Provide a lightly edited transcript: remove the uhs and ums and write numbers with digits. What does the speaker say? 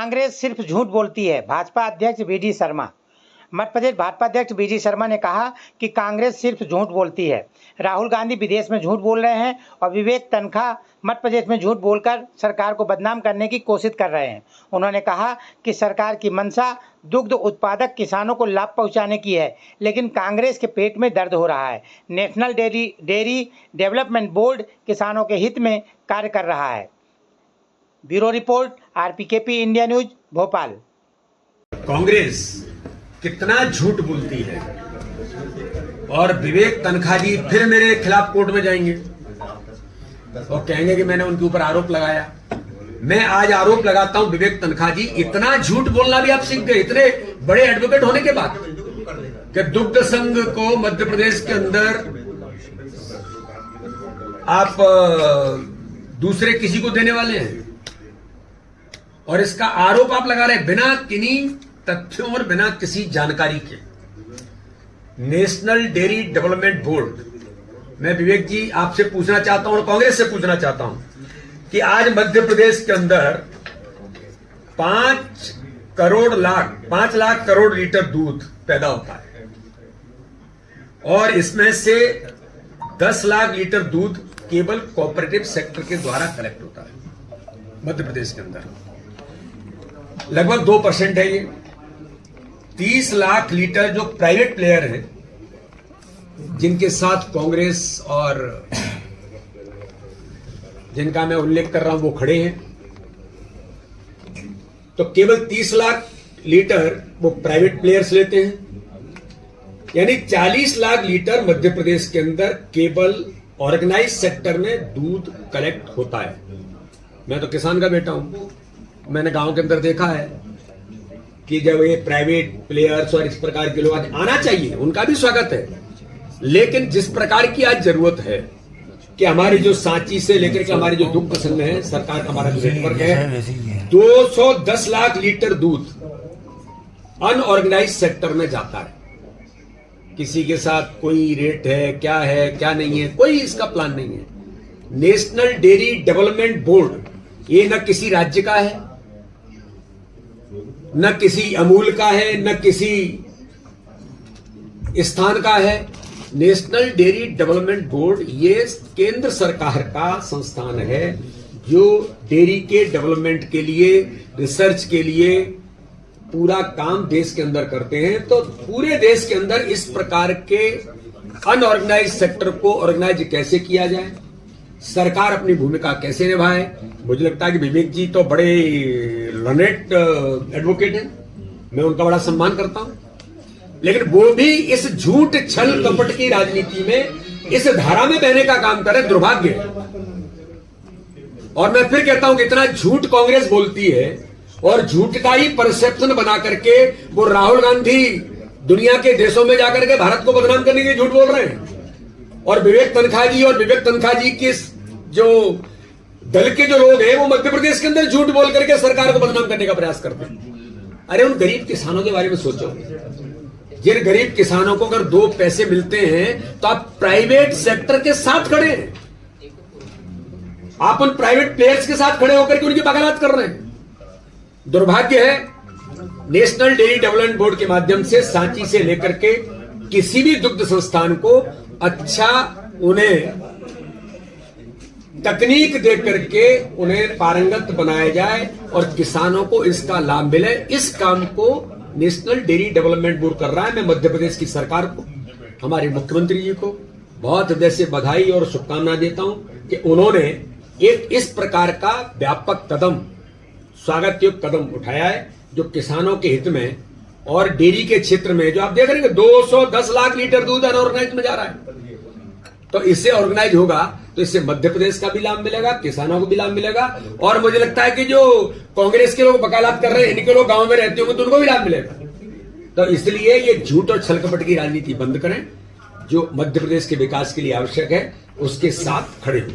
कांग्रेस सिर्फ झूठ बोलती है। भाजपा अध्यक्ष वी.डी. शर्मा। मध्य प्रदेश भाजपा अध्यक्ष वी.डी. शर्मा ने कहा कि कांग्रेस सिर्फ झूठ बोलती है। राहुल गांधी विदेश में झूठ बोल रहे हैं और विवेक तन्खा मध्य प्रदेश में झूठ बोलकर सरकार को बदनाम करने की कोशिश कर रहे हैं। उन्होंने कहा कि सरकार की मंशा दुग्ध उत्पादक किसानों को लाभ पहुंचाने की है, लेकिन कांग्रेस के पेट में दर्द हो रहा है। नेशनल डेयरी डेवलपमेंट बोर्ड किसानों के हित में कार्य कर रहा है। Bureau report, RPKP India news, Bhopal. Congress कितना झूठ बोलती है और विवेक तन्खा जी फिर मेरे खिलाफ कोर्ट में जाएंगे और कहेंगे कि मैंने उनके ऊपर आरोप लगाया। मैं आज आरोप लगाता हूं, विवेक तन्खा जी इतना झूठ बोलना भी आप सीख गए, इतने बड़े एडवोकेट होने के बाद, कि दुग्ध संघ को मध्य प्रदेश के अंदर आप दूसरे किसी को देने वाले हैं और इसका आरोप आप लगा रहे हैं बिना किन्हीं तथ्यों और बिना किसी जानकारी के। नेशनल डेयरी डेवलपमेंट बोर्ड, मैं विवेक जी आपसे पूछना चाहता हूं और कांग्रेस से पूछना चाहता हूं कि आज मध्य प्रदेश के अंदर 5 लाख करोड़ लीटर दूध पैदा होता है और इसमें से 10 लाख लीटर दूध केवल कोऑपरेटिव सेक्टर के द्वारा कलेक्ट होता है मध्य प्रदेश के अंदर। लगभग 2% है ये। 30 लाख लीटर जो प्राइवेट प्लेयर है, जिनके साथ कांग्रेस और जिनका मैं उल्लेख कर रहा हूं वो खड़े हैं, तो केवल 30 लाख लीटर वो प्राइवेट प्लेयर्स लेते हैं, यानी 40 लाख लीटर मध्य प्रदेश के अंदर केवल ऑर्गेनाइज सेक्टर में दूध कलेक्ट होता है। मैं तो किसान का बेटा हूं, मैंने गांव के अंदर देखा है कि जब ये प्राइवेट प्लेयर्स और इस प्रकार के लोग आना चाहिए, उनका भी स्वागत है, लेकिन जिस प्रकार की आज जरूरत है कि हमारी जो सांची से लेकर के हमारी जो दुग्ध संघ है, सरकार का हमारा जो नेटवर्क है, 210 लाख लीटर दूध अनऑर्गेनाइज सेक्टर में जाता है। किसी के साथ कोई रेट है क्या नहीं है, कोई इसका प्लान नहीं है। नेशनल डेयरी डेवलपमेंट बोर्ड ये न किसी राज्य का है, न किसी अमूल का है, न किसी स्थान का है। नेशनल डेयरी डेवलपमेंट बोर्ड ये केंद्र सरकार का संस्थान है जो डेयरी के डेवलपमेंट के लिए, रिसर्च के लिए पूरा काम देश के अंदर करते हैं। तो पूरे देश के अंदर इस प्रकार के अनऑर्गेनाइज सेक्टर को ऑर्गेनाइज कैसे किया जाए, सरकार अपनी भूमिका कैसे निभाए। मुझे लगता है कि विवेक जी तो बड़े लर्नेड एडवोकेट हैं, मैं उनका बड़ा सम्मान करता हूं, लेकिन वो भी इस झूठ छल कपट की राजनीति में इस धारा में बहने का काम करें, दुर्भाग्य है। और मैं फिर कहता हूं कि इतना झूठ कांग्रेस बोलती है और झूठ का ही परसेप्शन बना करके वो राहुल गांधी दुनिया के देशों में जाकर के भारत को बदनाम करने के लिए झूठ बोल रहे हैं और विवेक तन्खा जी के जो दल के जो लोग हैं वो मध्य प्रदेश के अंदर झूठ बोल करके सरकार को बदनाम करने का प्रयास करते हैं। अरे उन गरीब किसानों के बारे में सोचो, जिन गरीब किसानों को अगर 2 पैसे मिलते हैं तो आप प्राइवेट सेक्टर के साथ खड़े हैं, आप उन प्राइवेट प्लेयर्स के साथ खड़े होकर के उनकी वकालत कर रहे हैं। दुर्भाग्य है, नेशनल डेयरी डेवलपमेंट बोर्ड के माध्यम से सांची से लेकर के किसी भी दुग्ध संस्थान को अच्छा उन्हें तकनीक दे करके उन्हें पारंगत बनाया जाए और किसानों को इसका लाभ मिले। इस काम को नेशनल डेयरी डेवलपमेंट बोर्ड कर रहा है। मैं मध्य प्रदेश की सरकार को, हमारे मुख्यमंत्री जी को बहुत हृदय से बधाई और शुभकामनाएं देता हूं कि उन्होंने एक इस प्रकार का व्यापक कदम, स्वागत योग्य कदम उठाया है जो किसानों के हित में और डेयरी के क्षेत्र में जो आप देख रहे हैं 210 लाख लीटर दूध अनऑर्गेनाइज में जा रहा है, तो इससे ऑर्गेनाइज होगा तो इससे मध्य प्रदेश का भी लाभ मिलेगा, किसानों को भी लाभ मिलेगा। और मुझे लगता है कि जो कांग्रेस के लोग वकालत कर रहे हैं, इनके लोग गांव में रहते होंगे तो उनको भी लाभ मिलेगा। तो इसलिए ये झूठ और छलकपट की राजनीति बंद करें, जो मध्य प्रदेश के विकास के लिए आवश्यक है उसके साथ खड़े हों।